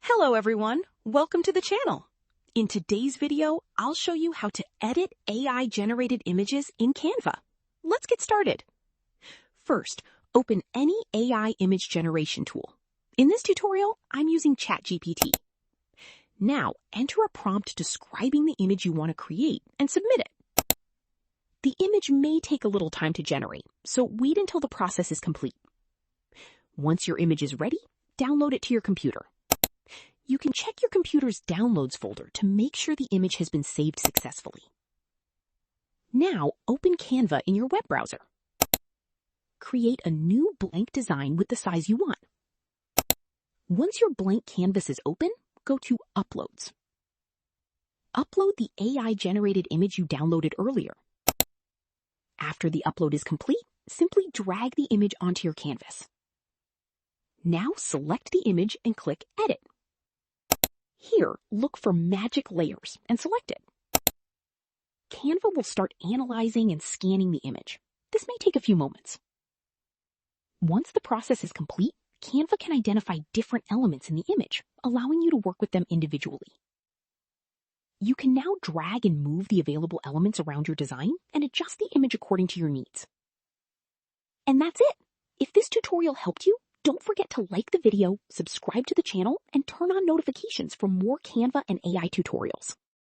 Hello everyone, welcome to the channel. In today's video, I'll show you how to edit AI-generated images in Canva. Let's get started. First, open any AI image generation tool. In this tutorial, I'm using ChatGPT. Now, enter a prompt describing the image you want to create and submit it. The image may take a little time to generate, so wait until the process is complete. Once your image is ready, download it to your computer. You can check your computer's Downloads folder to make sure the image has been saved successfully. Now, open Canva in your web browser. Create a new blank design with the size you want. Once your blank canvas is open, go to Uploads. Upload the AI-generated image you downloaded earlier. After the upload is complete, simply drag the image onto your canvas. Now select the image and click Edit. Here, look for Magic Layers and select it. Canva will start analyzing and scanning the image. This may take a few moments. Once the process is complete, Canva can identify different elements in the image, allowing you to work with them individually. You can now drag and move the available elements around your design and adjust the image according to your needs. And that's it. If this tutorial helped you, don't forget to like the video, subscribe to the channel, and turn on notifications for more Canva and AI tutorials.